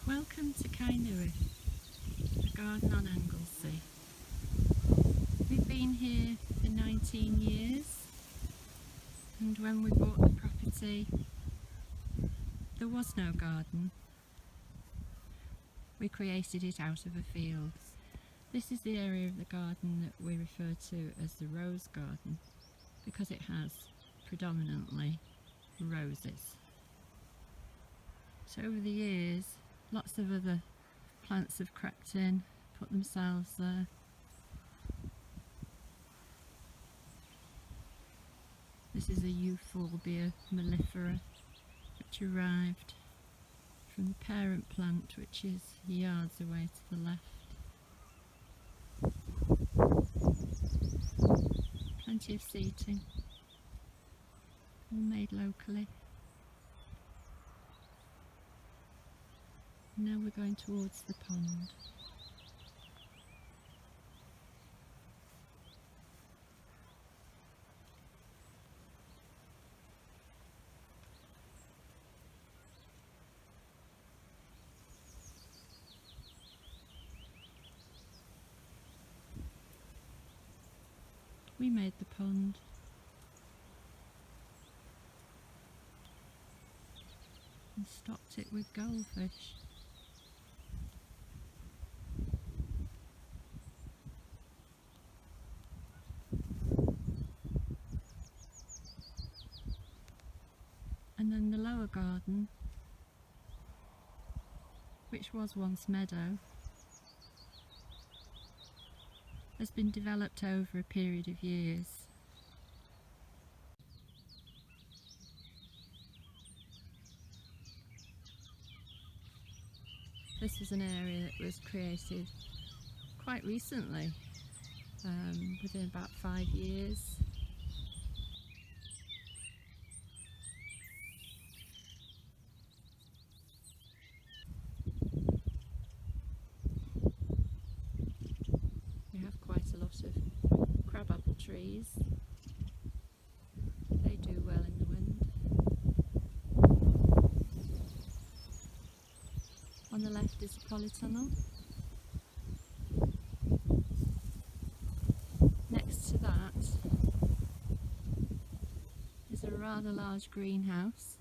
Welcome to Cae Newydd, a garden on Anglesey. We've been here for 19 years, and when we bought the property there was no garden. We created it out of a field. This is the area of the garden that we refer to as the rose garden because it has predominantly roses. So over the years lots of other plants have crept in, put themselves there. This is a Euphorbia mellifera which arrived from the parent plant, which is yards away to the left. Plenty of seating, all made locally. Now we're going towards the pond. We made the pond. And stocked it with goldfish. And then the lower garden, which was once meadow, has been developed over a period of years. This was an area that was created quite recently, within about 5 years. We have quite a lot of crabapple trees. They do well in the wind. On the left is a polytunnel. Next to that is a rather large greenhouse.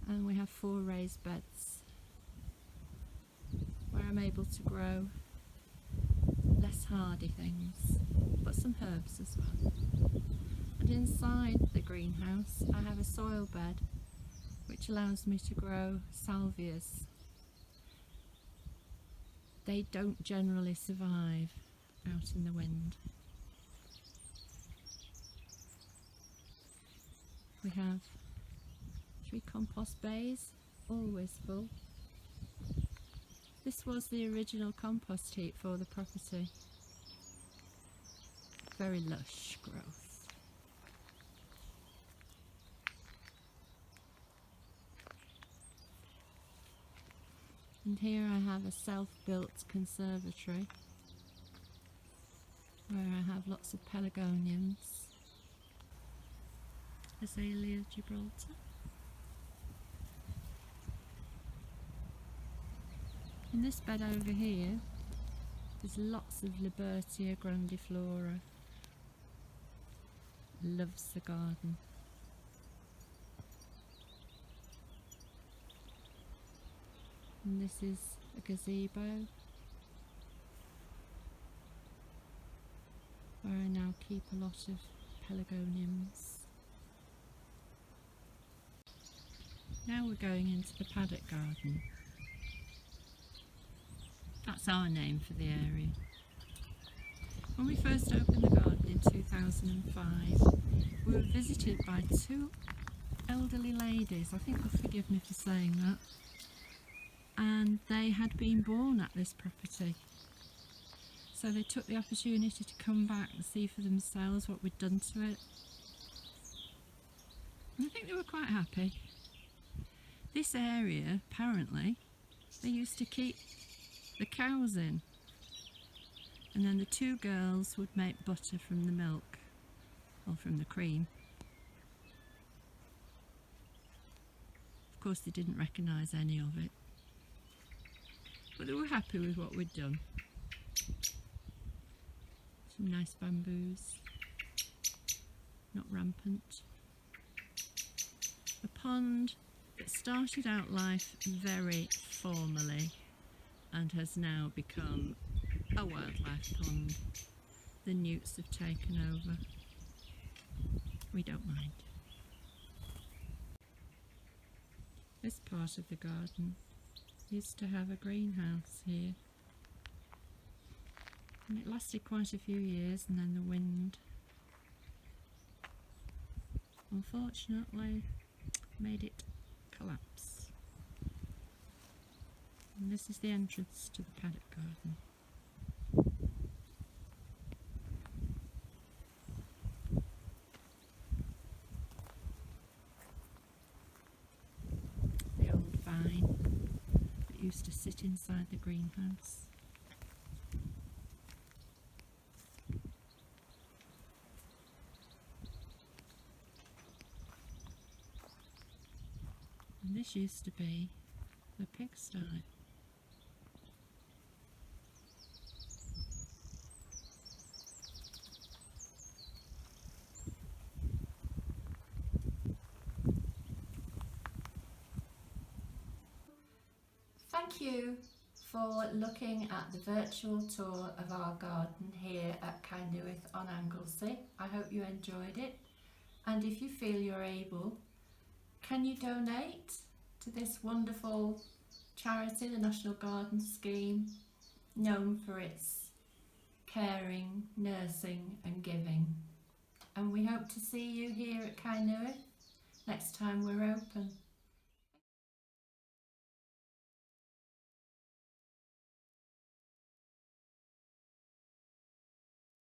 And we have 4 raised beds where I'm able to grow less hardy things, but some herbs as well. And inside the greenhouse I have a soil bed which allows me to grow salvias. They don't generally survive out in the wind. We have 3 compost bays, always full. This was the original compost heap for the property. Very lush growth. And here I have a self-built conservatory where I have lots of pelargoniums, Azalea Gibraltar. In this bed over here there's lots of Libertia grandiflora. Loves the garden. And this is a gazebo where I now keep a lot of pelargoniums. Now we're going into the Paddock garden. That's our name for the area. When we first opened the garden in 2005, we were visited by 2 elderly ladies. I think they'll forgive me for saying that. And they had been born at this property. So they took the opportunity to come back and see for themselves what we'd done to it. And I think they were quite happy. This area, apparently, they used to keep the cows in. And then the 2 girls would make butter from the milk, or from the cream. Of course they didn't recognise any of it, but they were happy with what we'd done. Some nice bamboos, not rampant. A pond that started out life very formally and has now become a wildlife pond. The newts have taken over. We don't mind. This part of the garden used to have a greenhouse here, and it lasted quite a few years, and then the wind unfortunately made it collapse. And this is the entrance to the Paddock garden. The old vine that used to sit inside the greenhouse. And this used to be the pigsty. Thank you for looking at the virtual tour of our garden here at Cae Newydd on Anglesey. I hope you enjoyed it, and if you feel you're able, can you donate to this wonderful charity, the National Garden Scheme, known for its caring, nursing and giving. And we hope to see you here at Cae Newydd next time we're open.